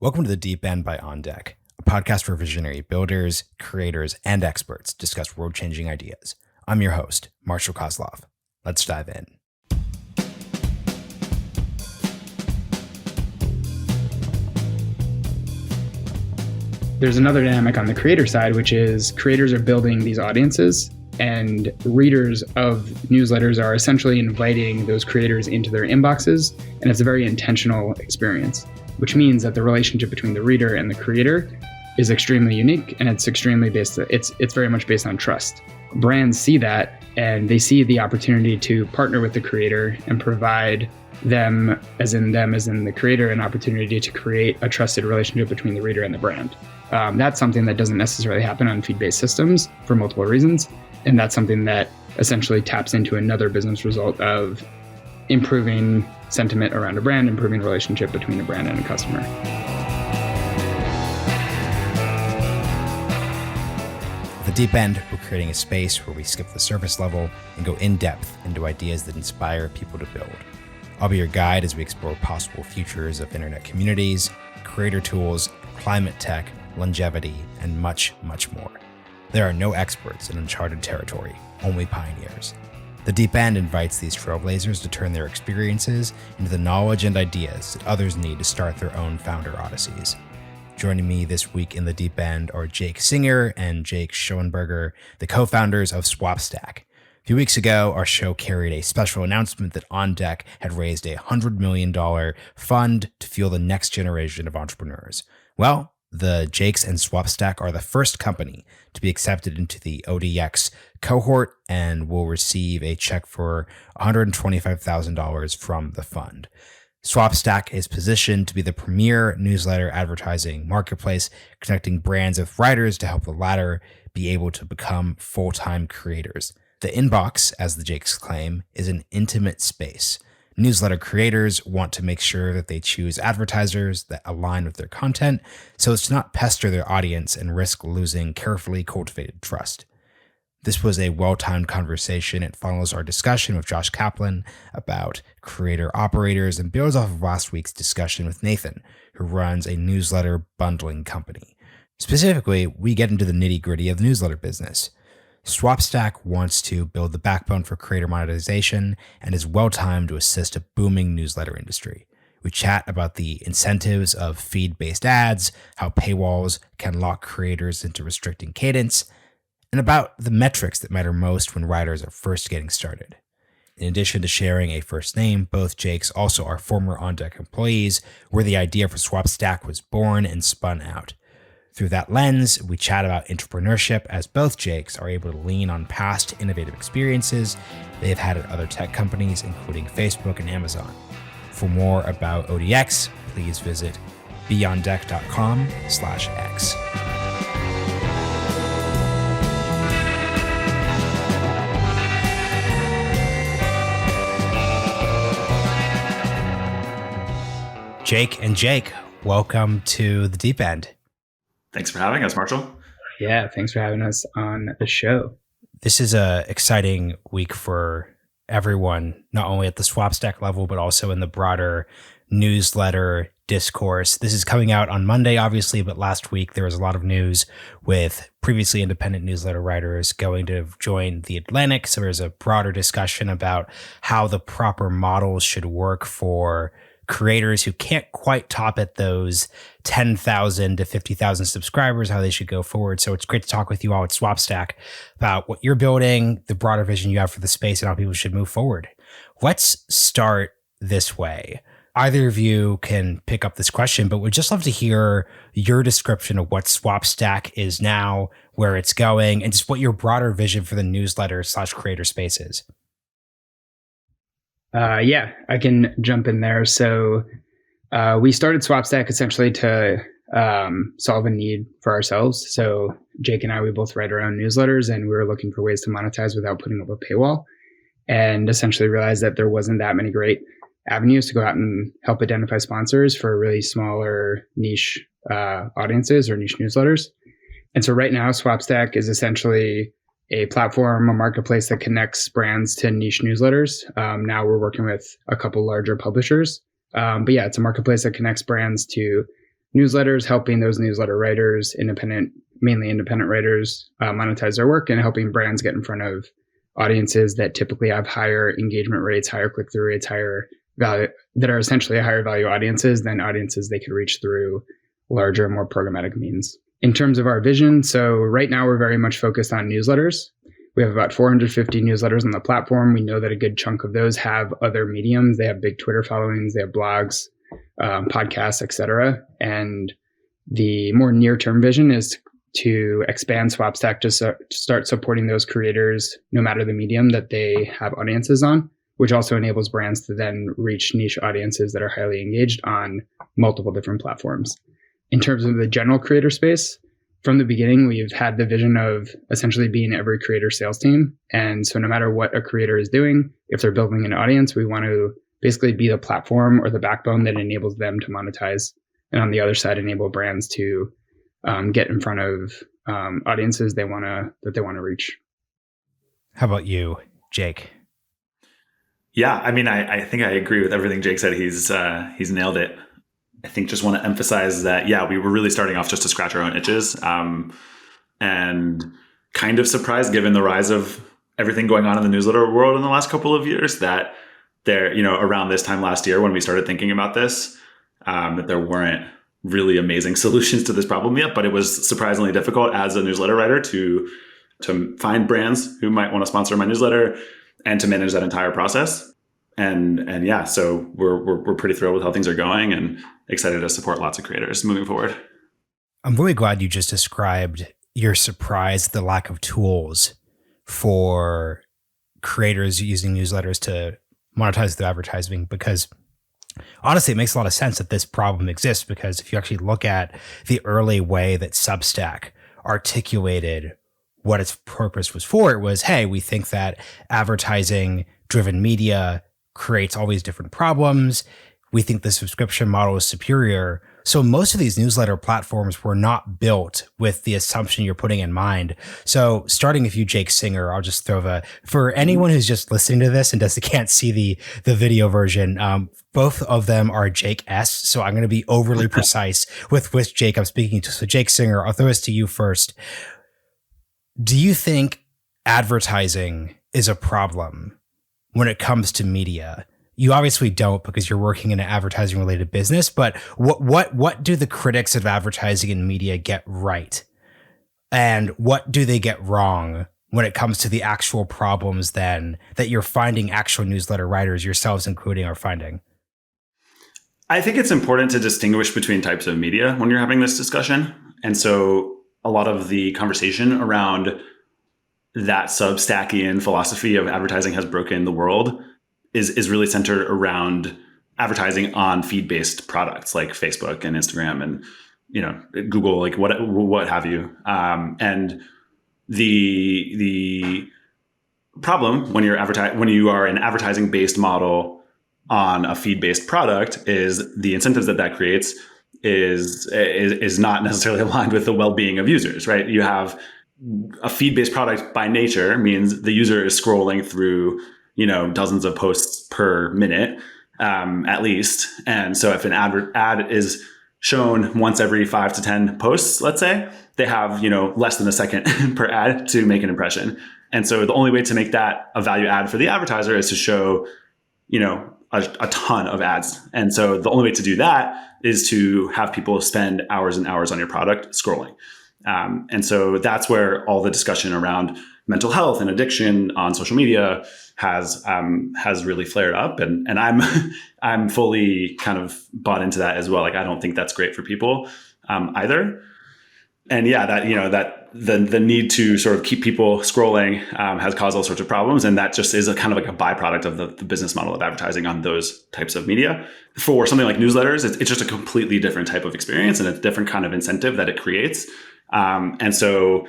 Welcome to The Deep End by On Deck, a podcast where visionary builders, creators, and experts discuss world-changing ideas. I'm your host, Marshall Kozlov. Let's dive in. There's another dynamic on the creator side, which is creators are building these audiences, and readers of newsletters are essentially inviting those creators into their inboxes, and it's a very intentional experience, which means that the relationship between the reader and the creator is extremely unique, and it's very much based on trust. Brands see that, and they see the opportunity to partner with the creator and provide them, as in the creator, an opportunity to create a trusted relationship between the reader and the brand. That's something that doesn't necessarily happen on feed-based systems for multiple reasons. And that's something that essentially taps into another business result of improving sentiment around a brand, improving the relationship between a brand and a customer. At The Deep End, we're creating a space where we skip the surface level and go in depth into ideas that inspire people to build. I'll be your guide as we explore possible futures of internet communities, creator tools, climate tech, longevity, and much, much more. There are no experts in uncharted territory, only pioneers. The Deep End invites these trailblazers to turn their experiences into the knowledge and ideas that others need to start their own founder odysseys. Joining me this week in The Deep End are Jake Singer and Jake Schonberger, the co-founders of Swapstack. A few weeks ago, our show carried a special announcement that On Deck had raised a $100 million fund to fuel the next generation of entrepreneurs. Well, the Jakes and Swapstack are the first company to be accepted into the ODX cohort and will receive a check for $125,000 from the fund. Swapstack is positioned to be the premier newsletter advertising marketplace, connecting brands with writers to help the latter be able to become full-time creators. The inbox, as the Jakes claim, is an intimate space. Newsletter creators want to make sure that they choose advertisers that align with their content so as to not pester their audience and risk losing carefully cultivated trust. This was a well-timed conversation. It follows our discussion with Josh Kaplan about creator operators and builds off of last week's discussion with Nathan, who runs a newsletter bundling company. Specifically, we get into the nitty-gritty of the newsletter business. Swapstack wants to build the backbone for creator monetization and is well-timed to assist a booming newsletter industry. We chat about the incentives of feed-based ads, how paywalls can lock creators into restricting cadence, and about the metrics that matter most when writers are first getting started. In addition to sharing a first name, both Jakes also are former On Deck employees, where the idea for Swapstack was born and spun out. Through that lens, we chat about entrepreneurship as both Jakes are able to lean on past innovative experiences they've had at other tech companies, including Facebook and Amazon. For more about ODX, please visit beyonddeck.com/x. Jake and Jake, welcome to The Deep End. Thanks for having us, Marshall. Yeah, thanks for having us on the show. This is an exciting week for everyone, not only at the Swapstack level, but also in the broader newsletter discourse. This is coming out on Monday, obviously, but last week there was a lot of news with previously independent newsletter writers going to join The Atlantic. So there's a broader discussion about how the proper models should work for creators who can't quite top at those 10,000 to 50,000 subscribers, how they should go forward. So it's great to talk with you all at Swapstack about what you're building, the broader vision you have for the space, and how people should move forward. Let's start this way. Either of you can pick up this question, but we'd just love to hear your description of what Swapstack is now, where it's going, and just what your broader vision for the newsletter/creator space is. Yeah, I can jump in there. So we started Swapstack essentially to solve a need for ourselves. So Jake and I, we both write our own newsletters, and we were looking for ways to monetize without putting up a paywall, and essentially realized that there wasn't that many great avenues to go out and help identify sponsors for really smaller niche audiences or niche newsletters. And so right now, Swapstack is essentially a platform, a marketplace that connects brands to niche newsletters. Now we're working with a couple larger publishers. But yeah, it's a marketplace that connects brands to newsletters, helping those newsletter writers, mainly independent writers, monetize their work, and helping brands get in front of audiences that typically have higher engagement rates, higher click-through rates, higher value, that are essentially higher value audiences than audiences they could reach through larger, more programmatic means. In terms of our vision, so right now we're very much focused on newsletters. We have about 450 newsletters on the platform. We know that a good chunk of those have other mediums. They have big Twitter followings, they have blogs, podcasts, etc. And the more near-term vision is to expand Swapstack to start supporting those creators, no matter the medium that they have audiences on, which also enables brands to then reach niche audiences that are highly engaged on multiple different platforms. In terms of the general creator space, from the beginning, we've had the vision of essentially being every creator sales team. And so no matter what a creator is doing, if they're building an audience, we want to basically be the platform or the backbone that enables them to monetize. And on the other side, enable brands to get in front of audiences that they want to reach. How about you, Jake? Yeah, I mean, I think I agree with everything Jake said. He's nailed it. I think just want to emphasize that, yeah, we were really starting off just to scratch our own itches, and kind of surprised, given the rise of everything going on in the newsletter world in the last couple of years, that there, around this time last year when we started thinking about this, that there weren't really amazing solutions to this problem yet. But it was surprisingly difficult as a newsletter writer to find brands who might want to sponsor my newsletter and to manage that entire process. And yeah, so we're pretty thrilled with how things are going and excited to support lots of creators moving forward. I'm really glad you just described your surprise at the lack of tools for creators using newsletters to monetize their advertising, because honestly, it makes a lot of sense that this problem exists, because if you actually look at the early way that Substack articulated what its purpose was for, it was, hey, we think that advertising driven media creates all these different problems. We think the subscription model is superior. So most of these newsletter platforms were not built with the assumption you're putting in mind. So starting with you, Jake Singer, I'll just throw for anyone who's just listening to this and can't see the video version, both of them are Jake S. So I'm going to be overly precise with which Jake I'm speaking to. So Jake Singer, I'll throw this to you first. Do you think advertising is a problem when it comes to media? You obviously don't, because you're working in an advertising related business, but what do the critics of advertising and media get right? And what do they get wrong when it comes to the actual problems then that you're finding actual newsletter writers, yourselves including, are finding? I think it's important to distinguish between types of media when you're having this discussion. And so a lot of the conversation around that Substackian philosophy of advertising has broken the world is really centered around advertising on feed-based products like Facebook and Instagram and Google, like what have you. And the problem when you are an advertising-based model on a feed-based product is the incentives that creates is not necessarily aligned with the well-being of users, right? You have a feed-based product by nature means the user is scrolling through dozens of posts per minute, at least. And so if an ad is shown once every 5 to 10 posts, let's say, they have, less than a second per ad to make an impression. And so the only way to make that a value add for the advertiser is to show, a ton of ads. And so the only way to do that is to have people spend hours and hours on your product scrolling. And so that's where all the discussion around mental health and addiction on social media has really flared up, and I'm fully kind of bought into that as well. Like, I don't think that's great for people either. And yeah, that the need to sort of keep people scrolling has caused all sorts of problems, and that just is a kind of like a byproduct of the business model of advertising on those types of media. For something like newsletters, it's just a completely different type of experience and a different kind of incentive that it creates. And so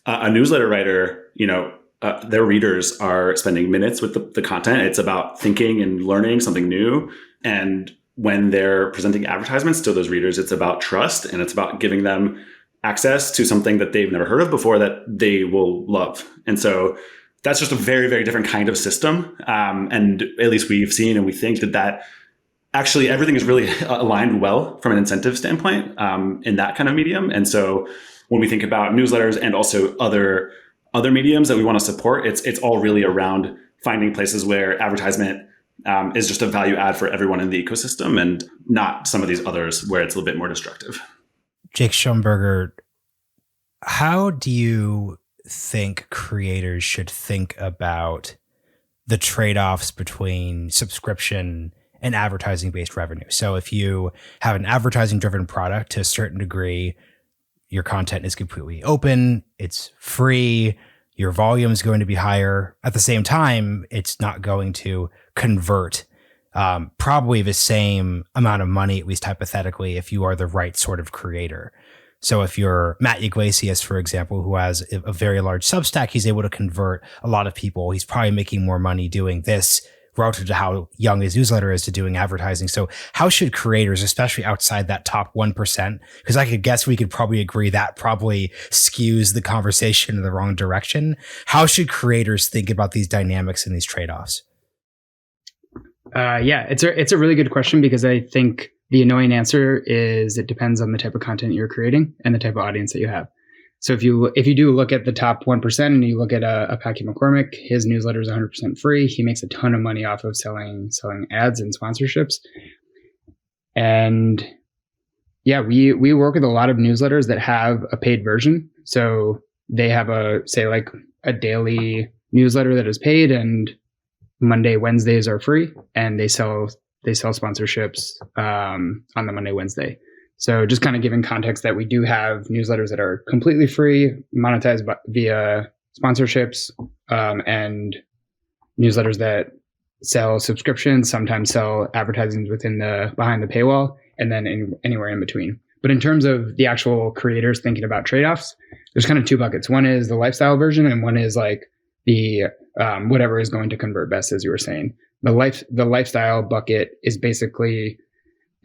a newsletter writer, their readers are spending minutes with the content. It's about thinking and learning something new. And when they're presenting advertisements to those readers, it's about trust, and it's about giving them access to something that they've never heard of before that they will love. And so that's just a very, very different kind of system. And at least we've seen and we think that actually everything is really aligned well from an incentive standpoint in that kind of medium. And so when we think about newsletters and also other mediums that we want to support, it's all really around finding places where advertisement is just a value add for everyone in the ecosystem and not some of these others where it's a little bit more destructive. Jake Schonberger, how do you think creators should think about the trade-offs between subscription and advertising-based revenue? So if you have an advertising-driven product, to a certain degree, your content is completely open, it's free, your volume is going to be higher. At the same time, it's not going to convert probably the same amount of money, at least hypothetically, if you are the right sort of creator. So if you're Matt Yglesias, for example, who has a very large Substack, he's able to convert a lot of people. He's probably making more money doing this relative to how young his newsletter is to doing advertising. So how should creators, especially outside that top 1%, because I could guess we could probably agree that probably skews the conversation in the wrong direction. How should creators think about these dynamics and these trade-offs? Yeah, it's a really good question, because I think the annoying answer is it depends on the type of content you're creating and the type of audience that you have. So if you do look at the top 1% and you look at a Packy McCormick, his newsletter is 100% free. He makes a ton of money off of selling ads and sponsorships. And yeah, we work with a lot of newsletters that have a paid version. So they have a daily newsletter that is paid, and Monday, Wednesdays are free, and they sell sponsorships on the Monday, Wednesday. So just kind of giving context that we do have newsletters that are completely free, monetized via sponsorships, and newsletters that sell subscriptions, sometimes sell advertising behind the paywall, and then anywhere in between. But in terms of the actual creators thinking about trade-offs, there's kind of two buckets. One is the lifestyle version, and one is like the whatever is going to convert best, as you were saying. The lifestyle bucket is basically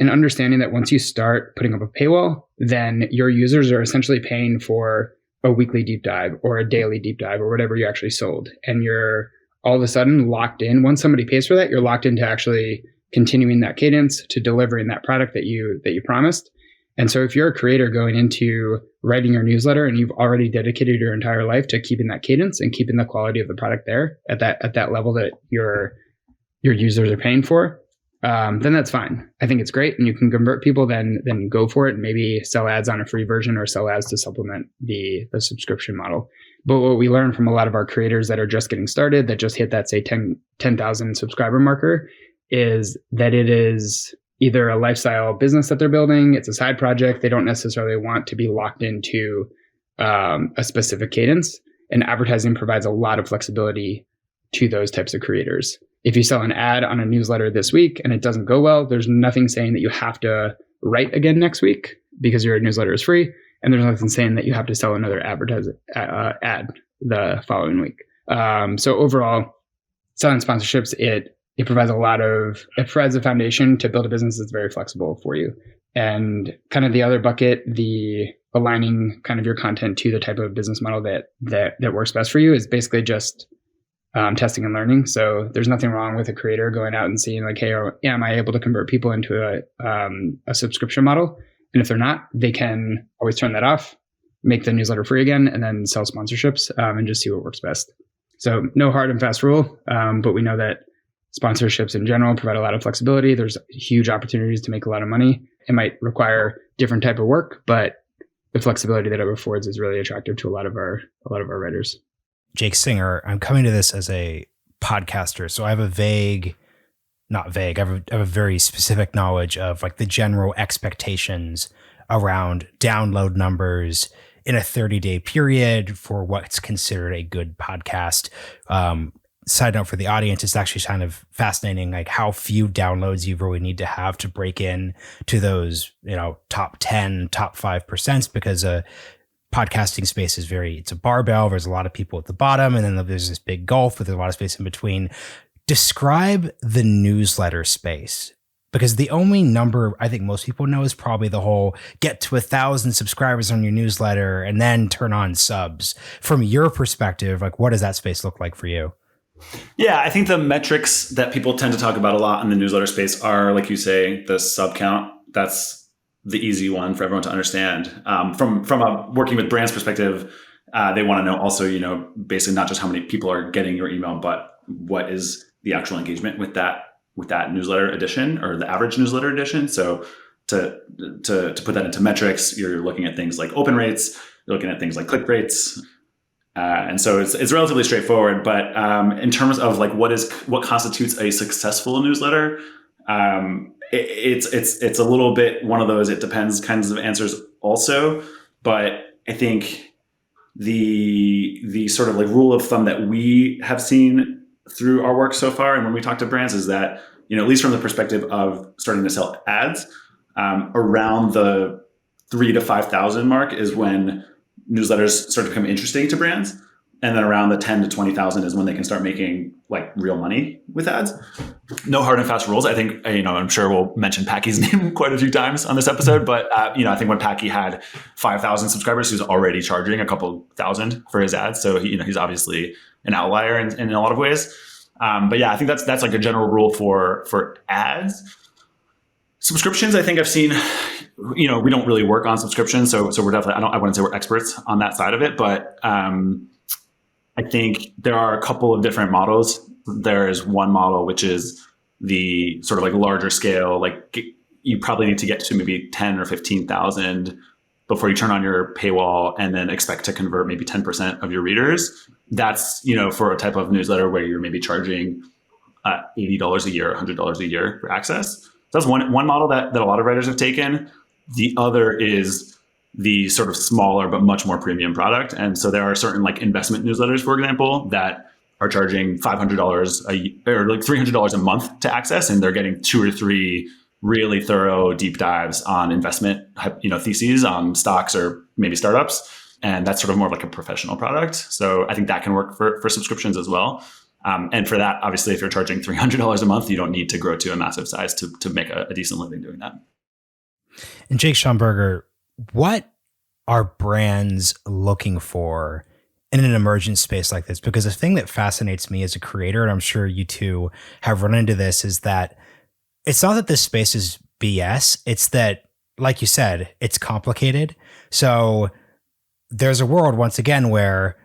an understanding that once you start putting up a paywall, then your users are essentially paying for a weekly deep dive or a daily deep dive or whatever you actually sold. And you're all of a sudden locked in. Once somebody pays for that, you're locked into actually continuing that cadence to delivering that product that you promised. And so if you're a creator going into writing your newsletter and you've already dedicated your entire life to keeping that cadence and keeping the quality of the product there at that level that your users are paying for, then that's fine. I think it's great, and you can convert people, then go for it, and maybe sell ads on a free version or sell ads to supplement the subscription model. But what we learn from a lot of our creators that are just getting started, that just hit that, say, 10,000 subscriber marker, is that it is either a lifestyle business that they're building, it's a side project, they don't necessarily want to be locked into a specific cadence, and advertising provides a lot of flexibility to those types of creators. If you sell an ad on a newsletter this week and it doesn't go well, there's nothing saying that you have to write again next week because your newsletter is free. And there's nothing saying that you have to sell another ad the following week. So overall, selling sponsorships, it provides it provides a foundation to build a business that's very flexible for you. And kind of the other bucket, the aligning kind of your content to the type of business model that works best for you, is basically just testing and learning. So there's nothing wrong with a creator going out and seeing like, hey, am I able to convert people into a subscription model? And if they're not, they can always turn that off, make the newsletter free again, and then sell sponsorships and just see what works best. So no hard and fast rule, but we know that sponsorships in general provide a lot of flexibility. There's huge opportunities to make a lot of money. It might require different type of work, but the flexibility that it affords is really attractive to a lot of our writers. Jake Singer, I'm coming to this as a podcaster, so I have I have a very specific knowledge of like the general expectations around download numbers in a 30-day period for what's considered a good podcast. Side note for the audience, it's actually kind of fascinating, like how few downloads you really need to have to break in to those, top 10, top 5%, because podcasting space is it's a barbell. There's a lot of people at the bottom, and then there's this big gulf with a lot of space in between. Describe the newsletter space, because the only number I think most people know is probably the whole get to 1,000 subscribers on your newsletter and then turn on subs. From your perspective, like what does that space look like for you? Yeah, I think the metrics that people tend to talk about a lot in the newsletter space are, like you say, the sub count. That's the easy one for everyone to understand. From a working with brands perspective, they want to know also, basically not just how many people are getting your email, but what is the actual engagement with that newsletter edition or the average newsletter edition. So to put that into metrics, you're looking at things like open rates, you're looking at things like click rates. And so it's relatively straightforward, but in terms of like what constitutes a successful newsletter, it's a little bit one of those it depends kinds of answers also. But I think the sort of like rule of thumb that we have seen through our work so far, and when we talk to brands, is that at least from the perspective of starting to sell ads, around the 3,000 to 5,000 mark is when newsletters start to become interesting to brands. And then around the 10 to 20,000 is when they can start making like real money with ads. No hard and fast rules. I think, I'm sure we'll mention Packy's name quite a few times on this episode, but I think when Packy had 5,000 subscribers, he was already charging a couple thousand for his ads. So he's obviously an outlier in a lot of ways. But yeah, I think that's like a general rule for ads. Subscriptions, I think I've seen, we don't really work on subscriptions. So we're definitely, I wouldn't say we're experts on that side of it, but I think there are a couple of different models. There is one model, which is the sort of like larger scale, like you probably need to get to maybe 10 or 15,000 before you turn on your paywall and then expect to convert maybe 10% of your readers. That's, for a type of newsletter where you're maybe charging $80 a year, $100 a year for access. So that's one model that a lot of writers have taken. The other is the sort of smaller but much more premium product. And so there are certain like investment newsletters, for example, that are charging $500 a year, or like $300 a month to access, and they're getting 2 or 3 really thorough deep dives on investment, theses on stocks or maybe startups. And that's sort of more like a professional product. So I think that can work for subscriptions as well. And for that, obviously, if you're charging $300 a month, you don't need to grow to a massive size to make a decent living doing that. And Jake Schonberger, what are brands looking for in an emergent space like this? Because the thing that fascinates me as a creator, and I'm sure you two have run into this, is that it's not that this space is BS. It's that, like you said, it's complicated. So there's a world, once again, where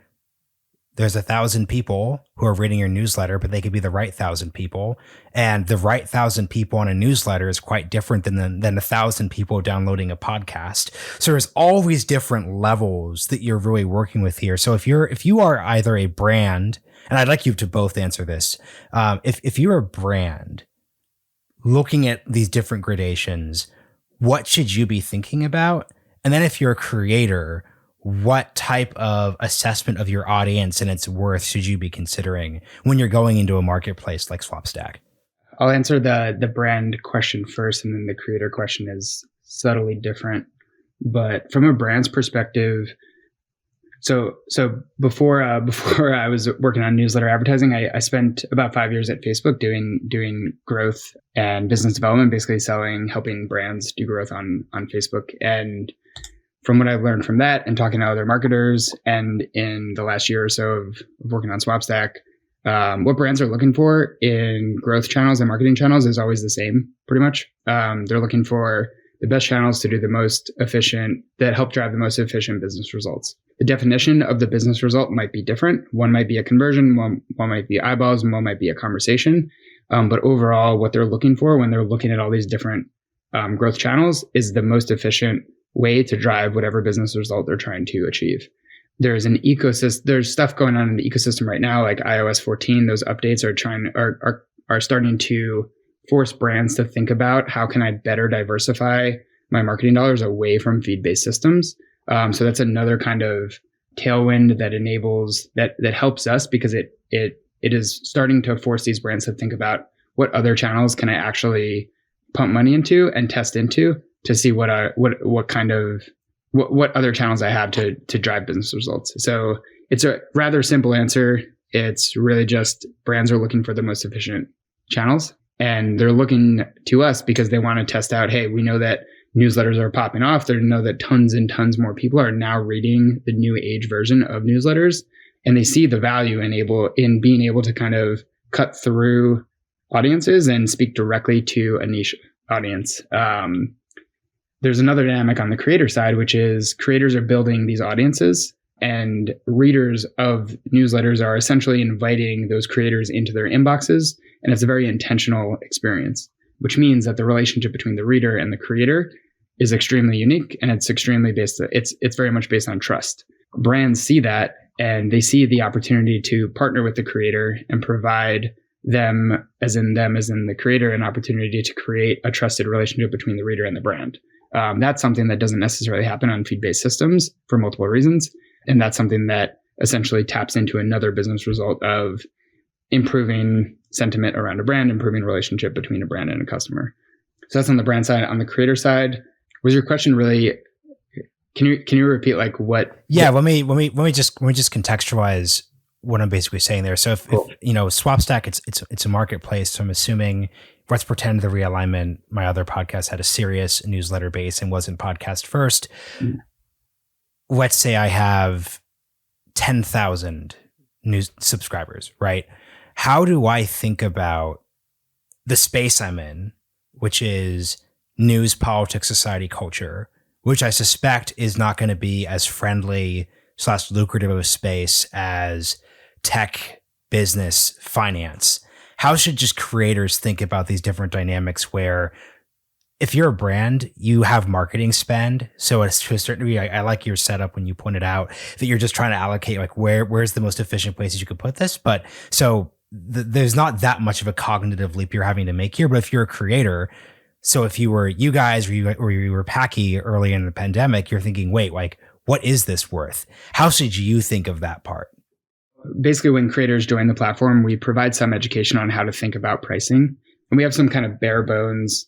there's 1,000 people who are reading your newsletter, but they could be the right 1,000 people. And the right 1,000 people on a newsletter is quite different than 1,000 people downloading a podcast. So there's all these different levels that you're really working with here. So if you are either a brand, and I'd like you to both answer this, if you're a brand looking at these different gradations, what should you be thinking about? And then if you're a creator, what type of assessment of your audience and its worth should you be considering when you're going into a marketplace like Swapstack? I'll answer the brand question first, and then the creator question is subtly different. But from a brand's perspective, so before I was working on newsletter advertising, I spent about 5 years at Facebook doing growth and business development, basically helping brands do growth on Facebook. And from what I've learned from that and talking to other marketers, and in the last year or so of working on Swapstack, what brands are looking for in growth channels and marketing channels is always the same, pretty much. They're looking for the best channels to do the most efficient, that help drive the most efficient business results. The definition of the business result might be different. One might be a conversion, one might be eyeballs, and one might be a conversation. But overall, what they're looking for when they're looking at all these different growth channels is the most efficient way to drive whatever business result they're trying to achieve. There's an ecosystem. There's stuff going on in the ecosystem right now, like iOS 14. Those updates are starting to force brands to think about how can I better diversify my marketing dollars away from feed-based systems. So that's another kind of tailwind that enables that helps us, because it is starting to force these brands to think about what other channels can I actually pump money into and test into to see what other channels I have to drive business results. So it's a rather simple answer. It's really just brands are looking for the most efficient channels, and they're looking to us because they want to test out, hey, we know that newsletters are popping off. They know that tons and tons more people are now reading the new age version of newsletters. and they see the value in being able to kind of cut through audiences and speak directly to a niche audience. There's another dynamic on the creator side, which is creators are building these audiences, and readers of newsletters are essentially inviting those creators into their inboxes. And it's a very intentional experience, which means that the relationship between the reader and the creator is extremely unique, and it's very much based on trust. Brands see that, and they see the opportunity to partner with the creator and provide them, as in the creator, an opportunity to create a trusted relationship between the reader and the brand. That's something that doesn't necessarily happen on feed-based systems for multiple reasons. And that's something that essentially taps into another business result of improving sentiment around a brand, improving relationship between a brand and a customer. So that's on the brand side. On the creator side, was your question really, can you repeat like what? Yeah, let me just contextualize what I'm basically saying there. So if Swapstack, it's a marketplace. So I'm assuming, let's pretend the realignment, my other podcast had a serious newsletter base and wasn't podcast first. Let's say I have 10,000 news subscribers, right? How do I think about the space I'm in, which is news, politics, society, culture, which I suspect is not going to be as friendly / lucrative of a space as tech, business, finance? How should just creators think about these different dynamics where if you're a brand, you have marketing spend. So it's to a certain degree, I like your setup when you pointed out that you're just trying to allocate like where's the most efficient places you could put this. But so there's not that much of a cognitive leap you're having to make here. But if you're a creator, so if you were you guys or you were Packy early in the pandemic, you're thinking, wait, like what is this worth? How should you think of that part? Basically, when creators join the platform, we provide some education on how to think about pricing. And we have some kind of bare bones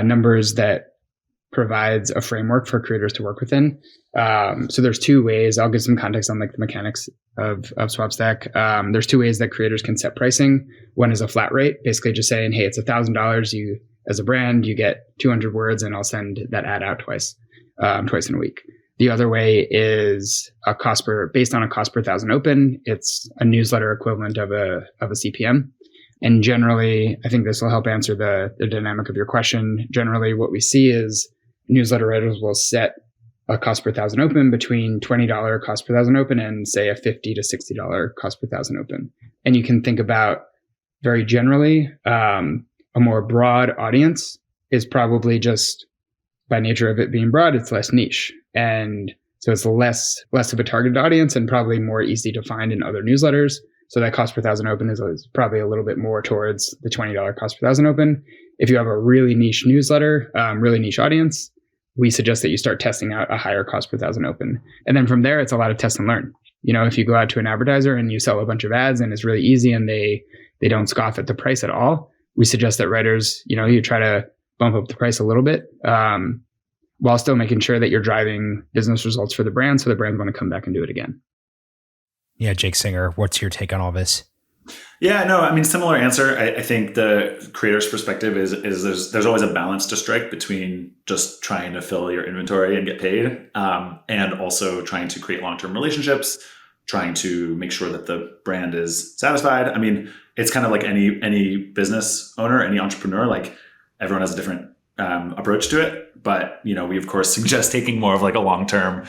numbers that provides a framework for creators to work within. So there's two ways. I'll give some context on like the mechanics of Swapstack. There's two ways that creators can set pricing. One is a flat rate, basically just saying, hey, it's $1,000. You, as a brand, you get 200 words and I'll send that ad out twice in a week. The other way is based on a cost per thousand open. It's a newsletter equivalent of a CPM. And generally, I think this will help answer the dynamic of your question. Generally, what we see is newsletter writers will set a cost per thousand open between $20 cost per thousand open and say a $50 to $60 cost per thousand open. And you can think about very generally, a more broad audience is probably just by nature of it being broad, it's less niche. And so it's less of a targeted audience and probably more easy to find in other newsletters. So that cost per thousand open is probably a little bit more towards the $20 cost per thousand open. If you have a really niche newsletter, really niche audience, we suggest that you start testing out a higher cost per thousand open. And then from there, it's a lot of test and learn. If you go out to an advertiser and you sell a bunch of ads and it's really easy and they don't scoff at the price at all, we suggest that writers, you try to bump up the price a little bit while still making sure that you're driving business results for the brand so the brands want to come back and do it again. Yeah, Jake Singer, what's your take on all this? Yeah, no, I mean, similar answer. I think the creator's perspective is there's always a balance to strike between just trying to fill your inventory and get paid, and also trying to create long-term relationships, trying to make sure that the brand is satisfied. I mean, it's kind of like any business owner, any entrepreneur, like everyone has a different approach to it. But, we of course suggest taking more of like a long-term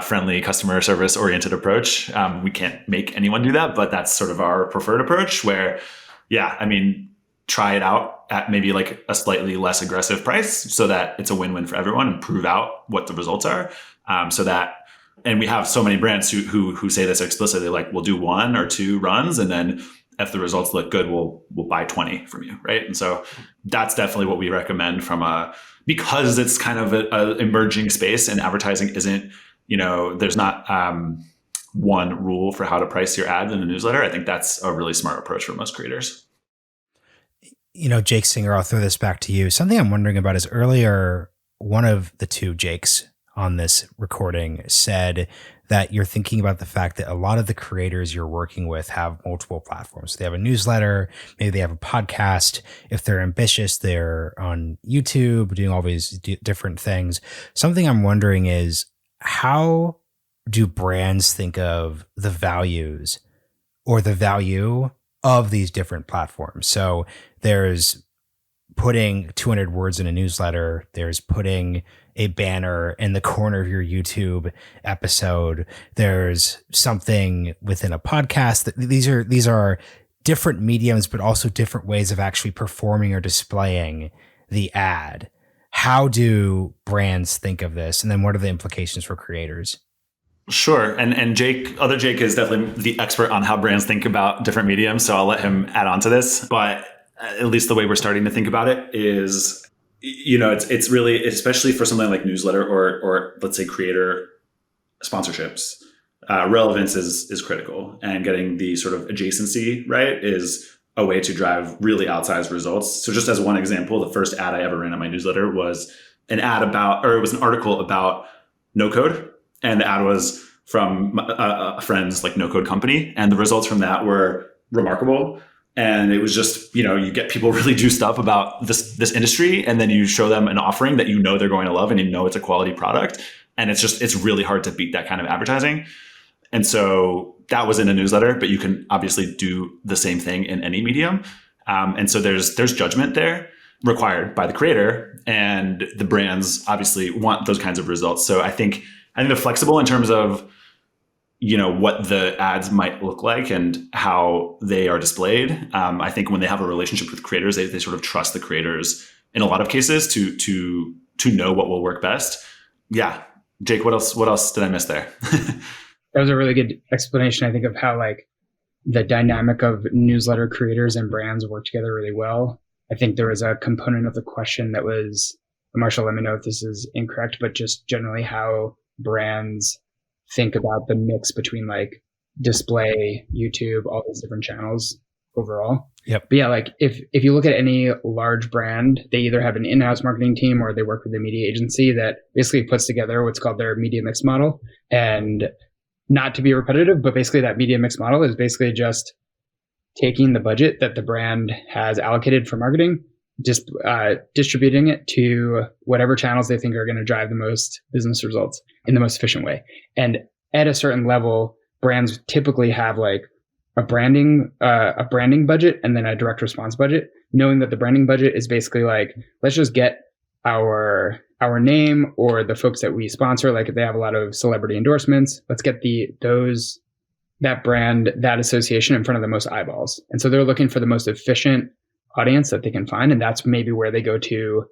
friendly customer service oriented approach. We can't make anyone do that, but that's sort of our preferred approach where, try it out at maybe like a slightly less aggressive price so that it's a win-win for everyone and prove out what the results are. And we have so many brands who say this explicitly, like we'll do 1 or 2 runs and then if the results look good, we'll buy 20 from you, right? And so that's definitely what we recommend because it's kind of an emerging space and advertising isn't, there's not one rule for how to price your ad in a newsletter. I think that's a really smart approach for most creators. Jake Singer, I'll throw this back to you. Something I'm wondering about is earlier, one of the two Jakes on this recording said that you're thinking about the fact that a lot of the creators you're working with have multiple platforms. They have a newsletter, maybe they have a podcast. If they're ambitious, they're on YouTube doing all these different things. Something I'm wondering is how do brands think of the values or the value of these different platforms? So there's putting 200 words in a newsletter, there's putting a banner in the corner of your YouTube episode, there's something within a podcast. These are different mediums, but also different ways of actually performing or displaying the ad. How do brands think of this? And then what are the implications for creators? Sure. And Jake is definitely the expert on how brands think about different mediums. So I'll let him add on to this. But at least the way we're starting to think about it is, it's really, especially for something like newsletter or let's say creator sponsorships, relevance is critical, and getting the sort of adjacency right is a way to drive really outsized results. So just as one example, the first ad I ever ran on my newsletter was an article about no code. And the ad was from a friend's like no code company. And the results from that were remarkable. And it was just, you get people really juiced up about this industry, and then you show them an offering that they're going to love, and it's a quality product. And it's really hard to beat that kind of advertising. And so that was in a newsletter, but you can obviously do the same thing in any medium. And so there's judgment there required by the creator, and the brands obviously want those kinds of results. So I think they're flexible in terms of, what the ads might look like and how they are displayed. I think when they have a relationship with creators, they sort of trust the creators in a lot of cases to know what will work best. Yeah. Jake, what else did I miss there? That was a really good explanation, I think, of how like the dynamic of newsletter creators and brands work together really well. I think there was a component of the question that was, Marshall, let me know if this is incorrect, but just generally how brands think about the mix between like display, YouTube, all these different channels overall. Yep. But yeah, like if you look at any large brand, they either have an in-house marketing team or they work with a media agency that basically puts together what's called their media mix model. And not to be repetitive, but basically that media mix model is basically just taking the budget that the brand has allocated for marketing, just distributing it to whatever channels they think are going to drive the most business results in the most efficient way. And at a certain level, brands typically have like a branding budget and then a direct response budget, knowing that the branding budget is basically like, let's just get our name or the folks that we sponsor. Like if they have a lot of celebrity endorsements, let's get that brand, that association in front of the most eyeballs. And so they're looking for the most efficient audience that they can find. And that's maybe where they go to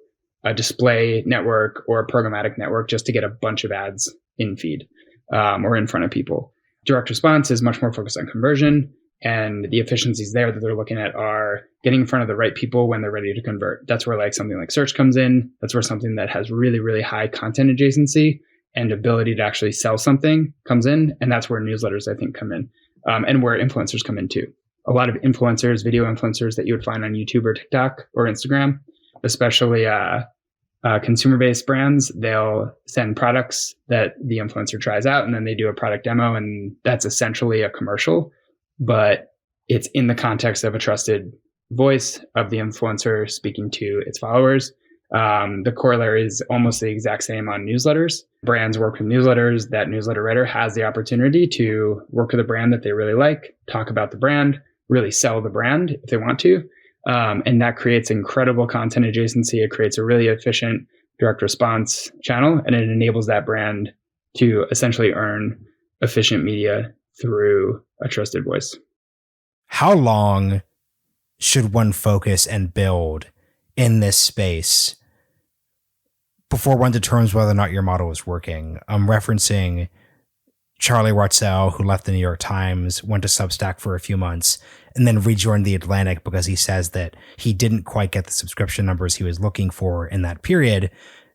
a display network or a programmatic network just to get a bunch of ads in feed or in front of people. Direct response is much more focused on conversion, and the efficiencies there that they're looking at are getting in front of the right people when they're ready to convert. That's where like something like search comes in. That's where something that has really, really high content adjacency and ability to actually sell something comes in. And that's where newsletters, I think, come in, and where influencers come in too. A lot of influencers, video influencers that you would find on YouTube or TikTok or Instagram, especially consumer-based brands, they'll send products that the influencer tries out, and then they do a product demo, and that's essentially a commercial, but it's in the context of a trusted voice of the influencer speaking to its followers. The corollary is almost the exact same on newsletters. Brands work with newsletters. That newsletter writer has the opportunity to work with a brand that they really like, talk about the brand, really sell the brand if they want to. And that creates incredible content adjacency. It creates a really efficient direct response channel, and it enables that brand to essentially earn efficient media through a trusted voice. How long should one focus and build in this space before one determines whether or not your model is working? I'm referencing Charlie Wartzel, who left the New York Times, went to Substack for a few months, and then rejoined The Atlantic because he says that he didn't quite get the subscription numbers he was looking for in that period.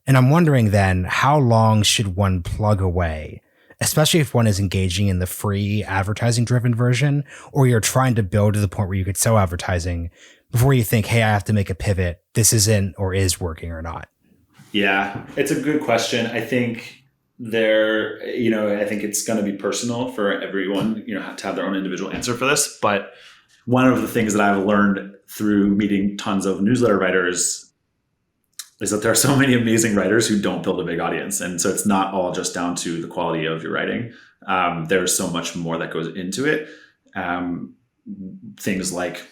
And I'm wondering then, how long should one plug away, especially if one is engaging in the free advertising-driven version, or you're trying to build to the point where you could sell advertising before you think, hey, I have to make a pivot. This isn't or is working or not. Yeah, it's a good question. I think I think it's going to be personal for everyone, to have their own individual answer for this. But one of the things that I've learned through meeting tons of newsletter writers is that there are so many amazing writers who don't build a big audience. And so it's not all just down to the quality of your writing. There's so much more that goes into it. Things like,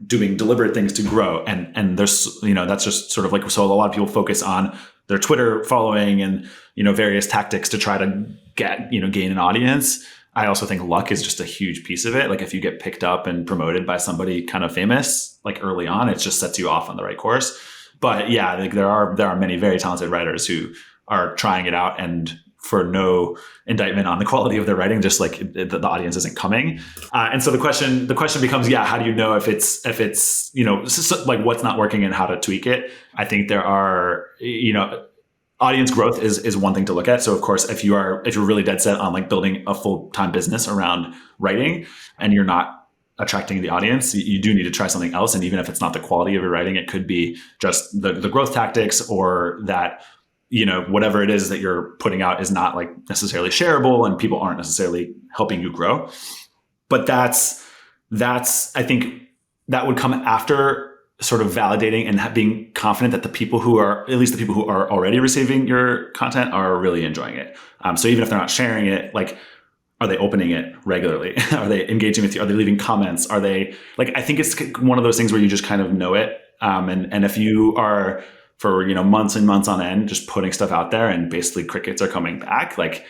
doing deliberate things to grow. And there's, that's just sort of like, so a lot of people focus on their Twitter following and, various tactics to try to get, gain an audience. I also think luck is just a huge piece of it. Like if you get picked up and promoted by somebody kind of famous, like early on, it just sets you off on the right course. But yeah, like there are many very talented writers who are trying it out, and for no indictment on the quality of their writing, just like the audience isn't coming. And so the question becomes, how do you know if it's, like what's not working and how to tweak it? I think there are, audience growth is one thing to look at. So of course, if you're really dead set on like building a full-time business around writing and you're not attracting the audience, you do need to try something else. And even if it's not the quality of your writing, it could be just the growth tactics, or that, whatever it is that you're putting out is not like necessarily shareable and people aren't necessarily helping you grow. But that's, I think that would come after sort of validating and being confident that the people who are already receiving your content are really enjoying it. So even if they're not sharing it, like, are they opening it regularly? Are they engaging with you? Are they leaving comments? Are they like, I think it's one of those things where you just kind of know it. And if you are for, months and months on end, just putting stuff out there and basically crickets are coming back, like,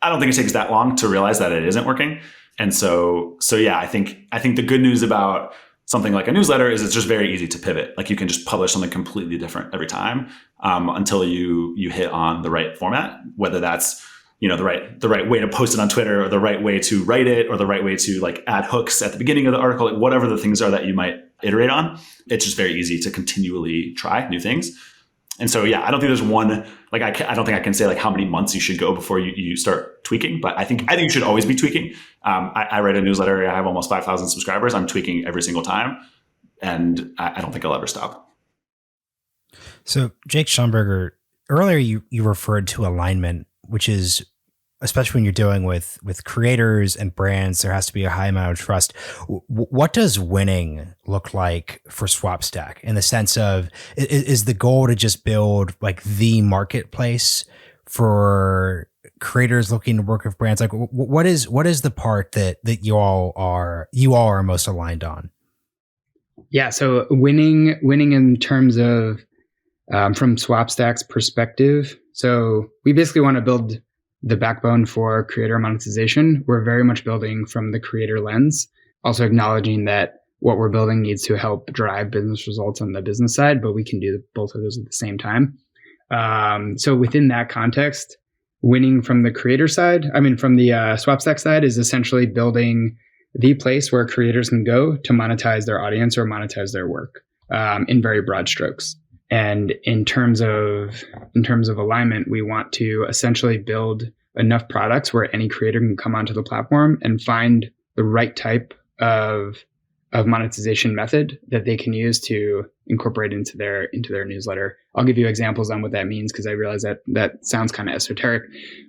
I don't think it takes that long to realize that it isn't working. And so yeah, I think the good news about something like a newsletter is it's just very easy to pivot. Like you can just publish something completely different every time, until you hit on the right format, whether that's, the right way to post it on Twitter, or the right way to write it, or the right way to like add hooks at the beginning of the article, like whatever the things are that you might iterate on. It's just very easy to continually try new things. And so, yeah, I don't think there's one, like, I don't think I can say like how many months you should go before you start tweaking, but I think you should always be tweaking. I write a newsletter. I have almost 5,000 subscribers. I'm tweaking every single time. And I don't think I'll ever stop. So Jake Schonberger, earlier you referred to alignment, which is, especially when you're dealing with creators and brands, there has to be a high amount of trust. What does winning look like for Swapstack, in the sense of, is the goal to just build like the marketplace for creators looking to work with brands? Like what is the part that you all are most aligned on? Yeah. So winning in terms of, from Swapstack's perspective. So we basically want to build the backbone for creator monetization. We're very much building from the creator lens, also acknowledging that what we're building needs to help drive business results on the business side, but we can do both of those at the same time. So within that context, winning from the creator side, from the Swapstack side, is essentially building the place where creators can go to monetize their audience or monetize their work, in very broad strokes. And in terms of alignment, we want to essentially build enough products where any creator can come onto the platform and find the right type of monetization method that they can use to incorporate into their newsletter. I'll give you examples on what that means, because I realize that sounds kind of esoteric.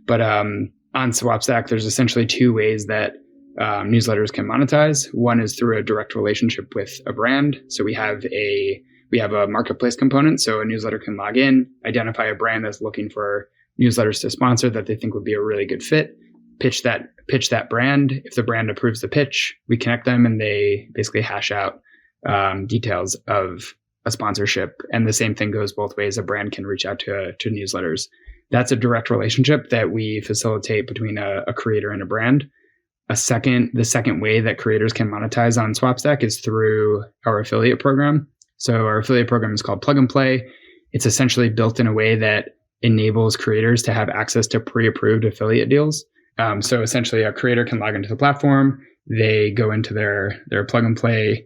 But on Swapstack, there's essentially two ways that newsletters can monetize. One is through a direct relationship with a brand. So we have a marketplace component. So a newsletter can log in, identify a brand that's looking for newsletters to sponsor that they think would be a really good fit, pitch that brand. If the brand approves the pitch, we connect them and they basically hash out details of a sponsorship. And the same thing goes both ways. A brand can reach out to newsletters. That's a direct relationship that we facilitate between a creator and a brand. The second way that creators can monetize on Swapstack is through our affiliate program. So our affiliate program is called Plug and Play. It's essentially built in a way that enables creators to have access to pre-approved affiliate deals. So essentially a creator can log into the platform, they go into their Plug and Play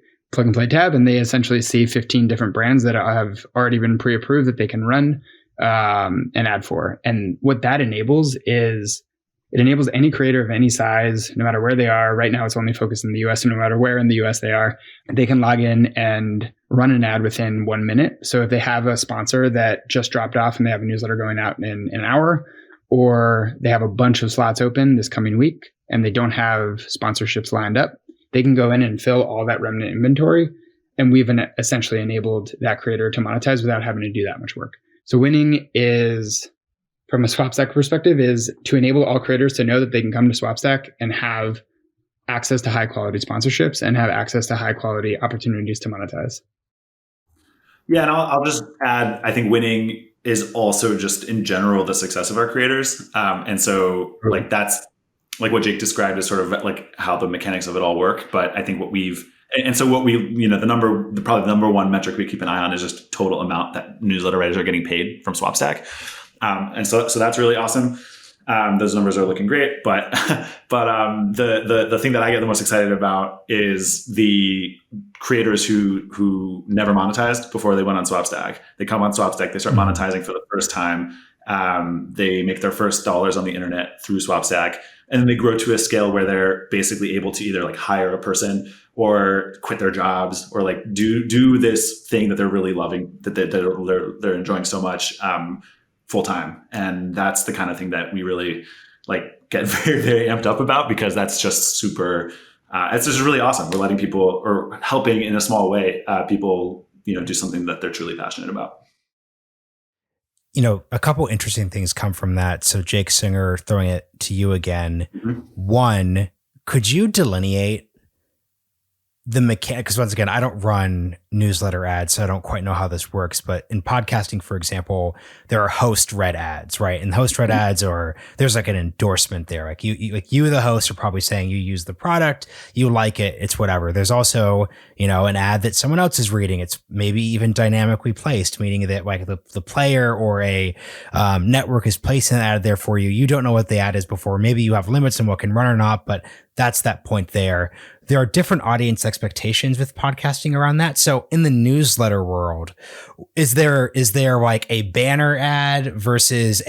tab, and they essentially see 15 different brands that have already been pre-approved that they can run an ad for. And what that enables is, it enables any creator of any size, no matter where they are. Right now, it's only focused in the US, and no matter where in the US they are, they can log in and run an ad within 1 minute. So if they have a sponsor that just dropped off and they have a newsletter going out in an hour, or they have a bunch of slots open this coming week and they don't have sponsorships lined up, they can go in and fill all that remnant inventory. And we've essentially enabled that creator to monetize without having to do that much work. So winning is from a Swapstack perspective is to enable all creators to know that they can come to Swapstack and have access to high quality sponsorships and have access to high quality opportunities to monetize. Yeah, and I'll just add, I think winning is also just in general the success of our creators. And so like that's like what Jake described as sort of like how the mechanics of it all work. But I think probably the number one metric we keep an eye on is just total amount that newsletter writers are getting paid from Swapstack. And so that's really awesome. Those numbers are looking great, but the thing that I get the most excited about is the creators who never monetized before they went on Swapstack. They come on Swapstack, they start monetizing for the first time. They make their first dollars on the internet through Swapstack, and then they grow to a scale where they're basically able to either like hire a person or quit their jobs or like do this thing that they're really loving, that they're enjoying so much. Full time. And that's the kind of thing that we really like get very, very amped up about, because that's just super, it's just really awesome. We're letting people, or helping in a small way, people, do something that they're truly passionate about. A couple interesting things come from that. So Jake Singer, throwing it to you again. Mm-hmm. One, could you delineate the mechanic? Because once again, I don't run newsletter ads, so I don't quite know how this works. But in podcasting, for example, there are host read ads, right? And host read ads there's like an endorsement there. Like you, the host, are probably saying you use the product, you like it, it's whatever. There's also, an ad that someone else is reading. It's maybe even dynamically placed, meaning that like the player or a network is placing an ad there for you. You don't know what the ad is before. Maybe you have limits on what can run or not, but that's that point there. There are different audience expectations with podcasting around that. So in the newsletter world, is there like a banner ad versus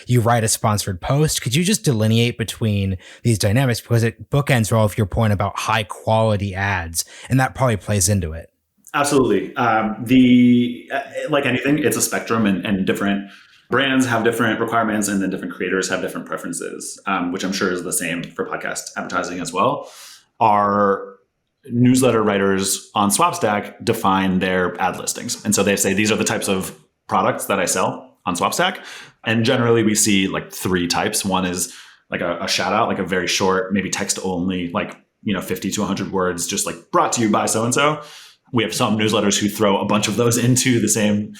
you write a sponsored post? Could you just delineate between these dynamics? Because it bookends well with your point about high quality ads, and that probably plays into it. Absolutely. Like anything, it's a spectrum, and different brands have different requirements, and then different creators have different preferences, which I'm sure is the same for podcast advertising as well. Our newsletter writers on Swapstack define their ad listings. And so they say, these are the types of products that I sell on Swapstack. And generally we see like three types. One is like a shout out, like a very short, maybe text only, like, 50 to 100 words, just like brought to you by so-and-so. We have some newsletters who throw a bunch of those into the same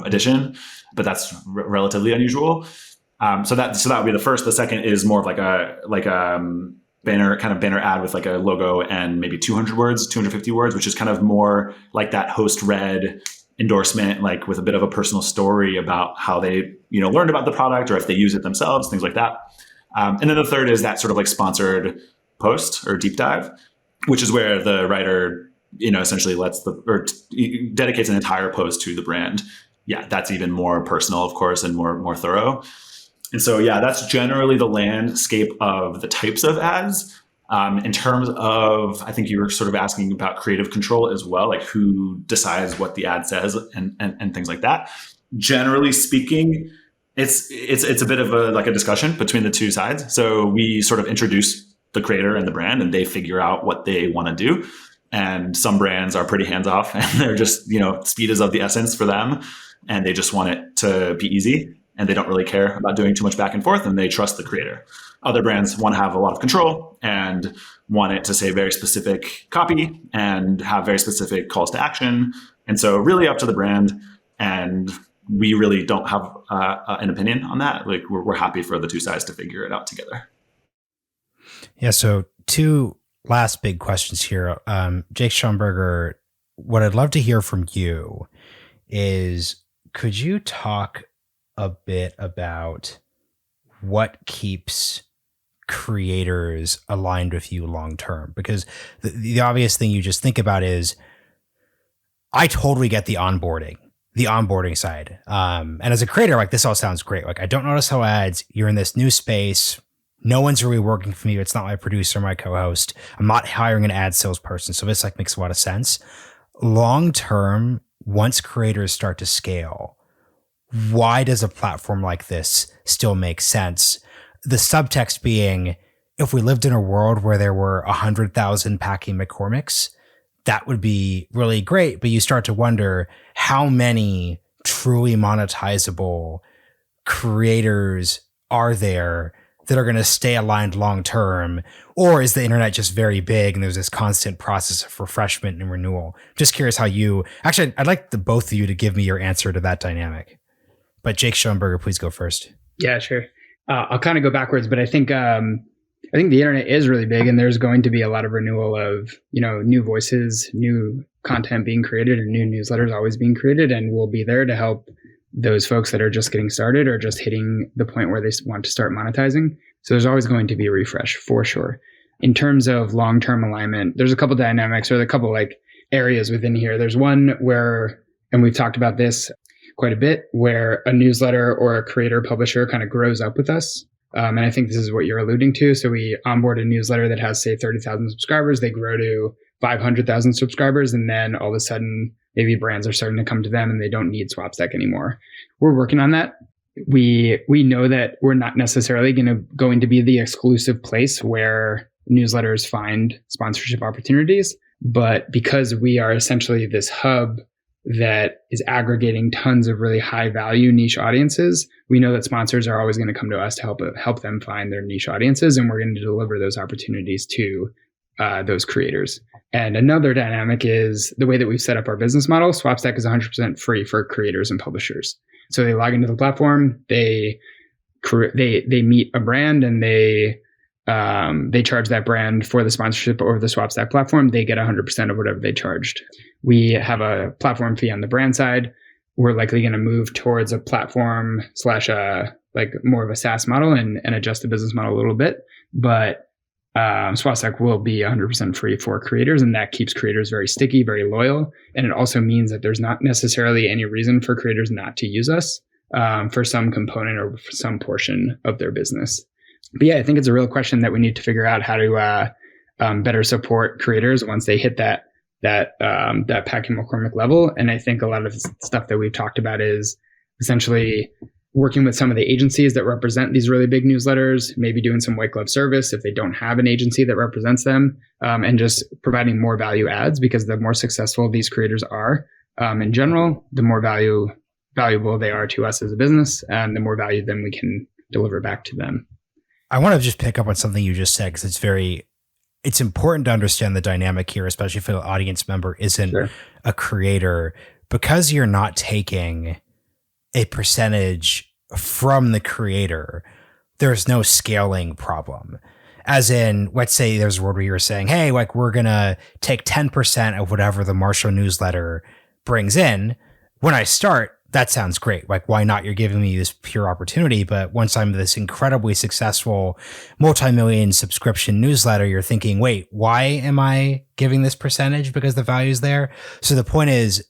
edition, but that's relatively unusual. So that would be the first. The second is more of like a banner ad with like a logo and maybe 200 words, 250 words, which is kind of more like that host read endorsement, like with a bit of a personal story about how they, learned about the product or if they use it themselves, things like that. And then the third is that sort of like sponsored post or deep dive, which is where the writer, essentially dedicates an entire post to the brand. Yeah, that's even more personal, of course, and more thorough. And so, yeah, that's generally the landscape of the types of ads. In terms of, I think you were sort of asking about creative control as well, like who decides what the ad says and things like that. Generally speaking, it's a bit of a discussion between the two sides. So we sort of introduce the creator and the brand, and they figure out what they want to do. And some brands are pretty hands off, and they're just, speed is of the essence for them, and they just want it to be easy. And they don't really care about doing too much back and forth, and they trust the creator. Other brands want to have a lot of control and want it to say very specific copy and have very specific calls to action. And so really up to the brand. And we really don't have an opinion on that. Like we're happy for the two sides to figure it out together. Yeah. So two last big questions here. Jake Schonberger, what I'd love to hear from you is, could you talk a bit about what keeps creators aligned with you long term? Because the obvious thing you just think about is, I totally get the onboarding side. And as a creator, like, this all sounds great. Like, I don't know how to sell ads. You're in this new space. No one's really working for me. It's not my producer, my co-host. I'm not hiring an ad salesperson. So this makes a lot of sense. Long term, once creators start to scale, why does a platform like this still make sense? The subtext being, if we lived in a world where there were 100,000 Packing McCormicks, that would be really great. But you start to wonder how many truly monetizable creators are there that are going to stay aligned long term? Or is the internet just very big and there's this constant process of refreshment and renewal? Just curious how actually, I'd like the both of you to give me your answer to that dynamic. But Jake Schonberger, please go first. Yeah, sure. I'll kind of go backwards, but I think the internet is really big, and there's going to be a lot of renewal of, new voices, new content being created, and new newsletters always being created, and we'll be there to help those folks that are just getting started or just hitting the point where they want to start monetizing. So there's always going to be a refresh for sure. In terms of long-term alignment, there's a couple dynamics or a couple areas within here. There's one where, and we've talked about this quite a bit, where a newsletter or a creator publisher kind of grows up with us. And I think this is what you're alluding to. So we onboard a newsletter that has, say, 30,000 subscribers. They grow to 500,000 subscribers. And then all of a sudden, maybe brands are starting to come to them and they don't need Swapstack anymore. We're working on that. We know that we're not necessarily going to be the exclusive place where newsletters find sponsorship opportunities. But because we are essentially this hub that is aggregating tons of really high value niche audiences, we know that sponsors are always going to come to us to help them find their niche audiences, and we're going to deliver those opportunities to those creators. And another dynamic is the way that we've set up our business model. Swapstack is 100% free for creators and publishers. So they log into the platform, they meet a brand, and they charge that brand for the sponsorship over the Swapstack platform. They get 100% of whatever they charged. We have a platform fee on the brand side. We're likely going to move towards a platform / more of a SaaS model and adjust the business model a little bit. But Swapstack will be 100% free for creators, and that keeps creators very sticky, very loyal. And it also means that there's not necessarily any reason for creators not to use us for some component or for some portion of their business. But yeah, I think it's a real question that we need to figure out how to better support creators once they hit that Packing McCormick level. And I think a lot of the stuff that we've talked about is essentially working with some of the agencies that represent these really big newsletters, maybe doing some white glove service if they don't have an agency that represents them, and just providing more value adds, because the more successful these creators are in general, the more valuable they are to us as a business, and the more value then we can deliver back to them. I want to just pick up on something you just said, because it's important to understand the dynamic here, especially if an audience member isn't a creator, because you're not taking a percentage from the creator. There's no scaling problem. As in, let's say there's a world where you're saying, hey, we're going to take 10% of whatever the Marshall newsletter brings in. When I start, that sounds great. Why not? You're giving me this pure opportunity. But once I'm this incredibly successful multi-million subscription newsletter, you're thinking, wait, why am I giving this percentage? Because the value is there. So the point is,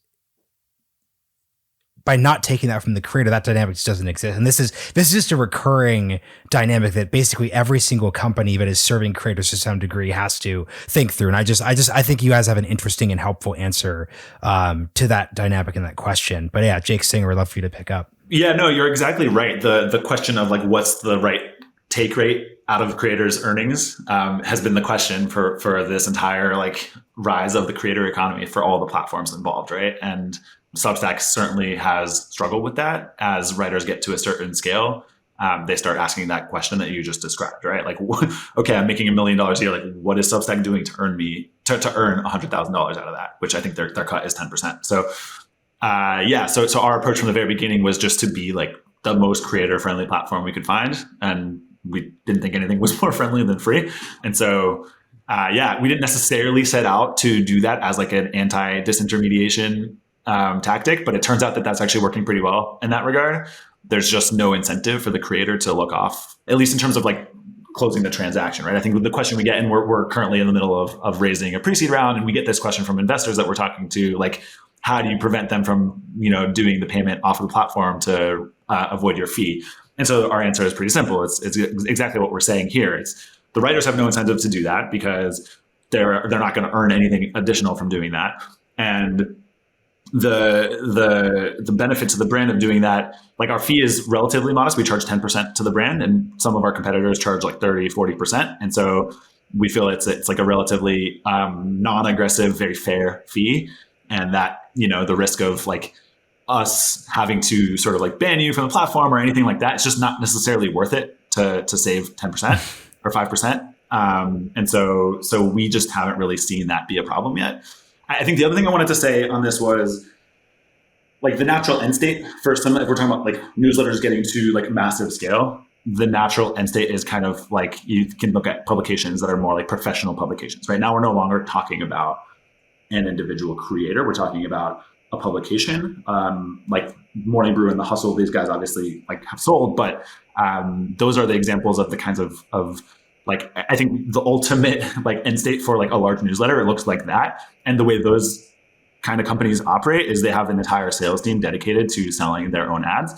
by not taking that from the creator, that dynamic just doesn't exist. And this is just a recurring dynamic that basically every single company that is serving creators to some degree has to think through. And I think you guys have an interesting and helpful answer to that dynamic and that question. But yeah, Jake Singer, I'd love for you to pick up. Yeah, no, you're exactly right. The question of what's the right take rate out of creators' earnings has been the question for this entire rise of the creator economy for all the platforms involved, right? And Substack certainly has struggled with that. As writers get to a certain scale, they start asking that question that you just described, right? Okay, I'm making $1 million a year. What is Substack doing to earn $100,000 out of that? Which I think their cut is 10%. So, so our approach from the very beginning was just to be the most creator-friendly platform we could find, and we didn't think anything was more friendly than free. And so, we didn't necessarily set out to do that as an anti-disintermediation tactic, but it turns out that that's actually working pretty well in that regard. There's just no incentive for the creator to look off, at least in terms of closing the transaction, right? I think the question we get, and we're currently in the middle of raising a pre-seed round, and we get this question from investors that we're talking to, how do you prevent them from, doing the payment off of the platform to avoid your fee? And so our answer is pretty simple. It's exactly what we're saying here. It's the writers have no incentive to do that because they're not going to earn anything additional from doing that. And the benefit to the brand of doing that, our fee is relatively modest. We charge 10% to the brand, and some of our competitors charge 30-40%. And so we feel it's a relatively non-aggressive, very fair fee. And that, the risk of us having to sort of like ban you from the platform or anything like that. It's just not necessarily worth it to save 10% or 5%. And so we just haven't really seen that be a problem yet. I think the other thing I wanted to say on this was like the natural end state for some, if we're talking about like newsletters getting to like massive scale, the natural end state is kind of like, you can look at publications that are more like professional publications. Right now, we're no longer talking about an individual creator. We're talking about a publication, like Morning Brew and The Hustle. These guys obviously like have sold, but those are the examples of the kinds of like, I think the ultimate like end state for like a large newsletter. It looks like that. And the way those kind of companies operate is they have an entire sales team dedicated to selling their own ads.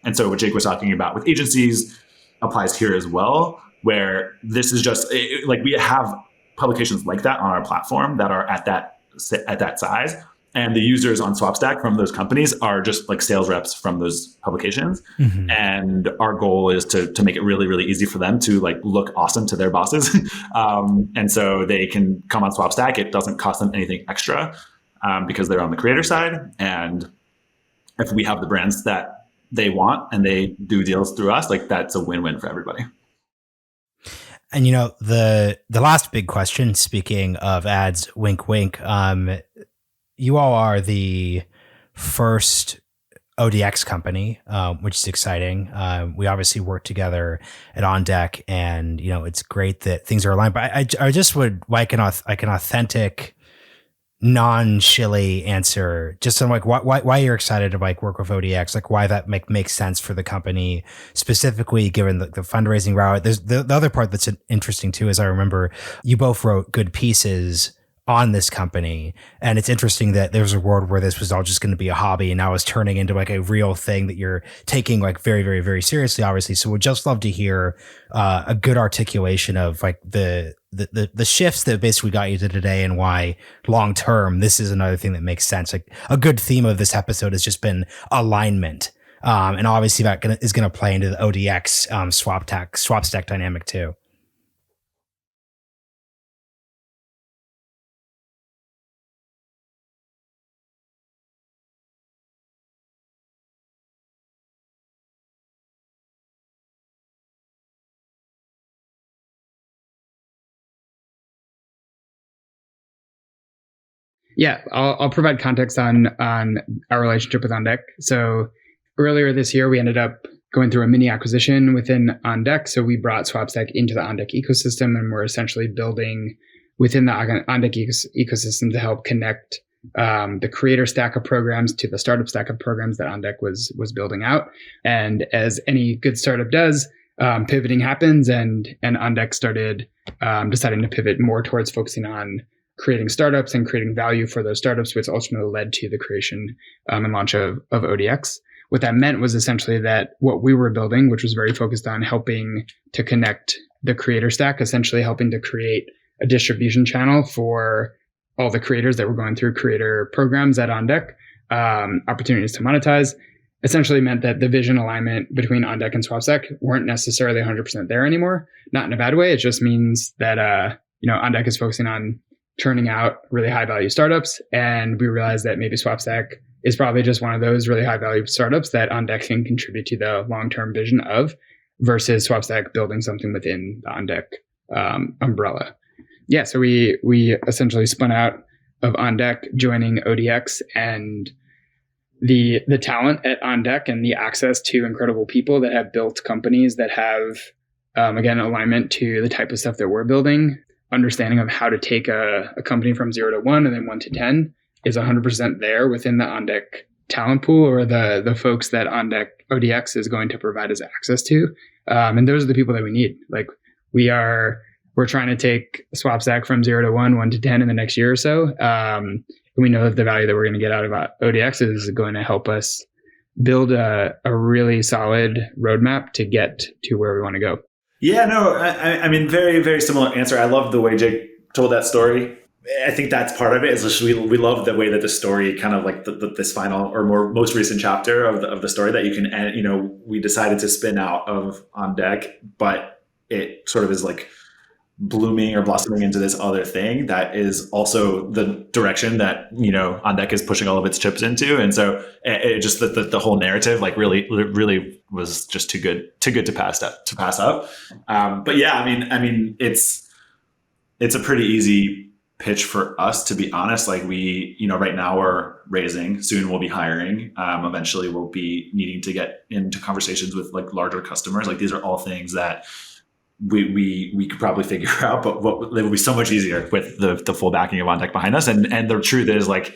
And so what Jake was talking about with agencies applies here as well, where this is just like we have publications like that on our platform that are at that size. And the users on Swapstack from those companies are just like sales reps from those publications. Mm-hmm. And our goal is to make it really, really easy for them to like look awesome to their bosses. And so they can come on Swapstack. It doesn't cost them anything extra because they're on the creator side. And if we have the brands that they want and they do deals through us, like that's a win-win for everybody. And, you know, the last big question, speaking of ads, wink, wink, you all are the first ODX company, which is exciting. We obviously work together at On Deck, and you know it's great that things are aligned. But I just would like an authentic, non-shilly answer, just on like why you're excited to like work with ODX, like why that makes sense for the company specifically, given the fundraising route. There's the other part that's interesting too. Is I remember you both wrote good pieces on this company. And it's interesting that there's a world where this was all just going to be a hobby and now it's turning into like a real thing that you're taking like very, very, very seriously, obviously. So we'd just love to hear a good articulation of like the shifts that basically got you to today and why long term, this is another thing that makes sense. Like a good theme of this episode has just been alignment. And obviously that is going to play into the ODX Swapstack dynamic too. Yeah, I'll provide context on our relationship with On Deck. So earlier this year, we ended up going through a mini acquisition within On Deck. So we brought Swapstack into the On Deck ecosystem, and we're essentially building within the On Deck ecosystem to help connect the creator stack of programs to the startup stack of programs that On Deck was building out. And as any good startup does, pivoting happens, and On Deck started deciding to pivot more towards focusing on creating startups and creating value for those startups, which ultimately led to the creation and launch of ODX. What that meant was essentially that what we were building, which was very focused on helping to connect the creator stack, essentially helping to create a distribution channel for all the creators that were going through creator programs at On Deck, opportunities to monetize, essentially meant that the vision alignment between On Deck and Swapstack weren't necessarily 100% there anymore. Not in a bad way. It just means that On Deck is focusing on turning out really high value startups. And we realized that maybe Swapstack is probably just one of those really high value startups that On Deck can contribute to the long-term vision of, versus Swapstack building something within the On Deck umbrella. Yeah. So we essentially spun out of On Deck, joining ODX, and the talent at On Deck and the access to incredible people that have built companies that have, again, alignment to the type of stuff that we're building. Understanding of how to take a company from 0 to 1 and then 1 to 10 is 100% there within the On Deck talent pool, or the folks that On Deck ODX is going to provide us access to. And those are the people that we need. Like we're trying to take Swapstack from 0 to 1, 1 to 10 in the next year or so. And we know that the value that we're going to get out of ODX is going to help us build a really solid roadmap to get to where we want to go. Yeah, no, I mean, very, very similar answer. I love the way Jake told that story. I think that's part of it. Is just we love the way that the story kind of like this final or most recent chapter of the story that you can end. We decided to spin out of On Deck, but it sort of is like blooming or blossoming into this other thing that is also the direction that, On Deck is pushing all of its chips into. And so it just the whole narrative like really was just too good to pass up. But yeah, I mean, it's a pretty easy pitch for us, to be honest. Like we, right now we're raising, soon we'll be hiring. Eventually we'll be needing to get into conversations with like larger customers. Like these are all things that we could probably figure out, but it would be so much easier with the full backing of On Deck behind us. And the truth is, like,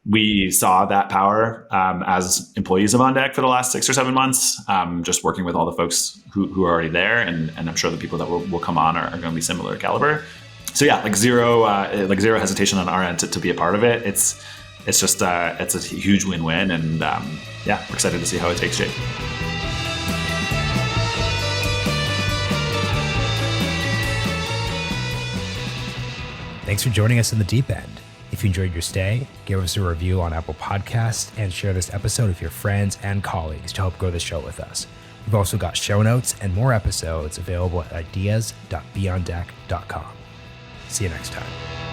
we saw that power as employees of On Deck for the last 6 or 7 months, just working with all the folks who are already there, and I'm sure the people that will come on are going to be similar caliber. So yeah, like zero hesitation on our end to be a part of it. It's just it's a huge win-win, and yeah, we're excited to see how it takes shape. Thanks for joining us in the deep end. If you enjoyed your stay, give us a review on Apple Podcasts and share this episode with your friends and colleagues to help grow the show with us. We've also got show notes and more episodes available at ideas.beyonddeck.com. See you next time.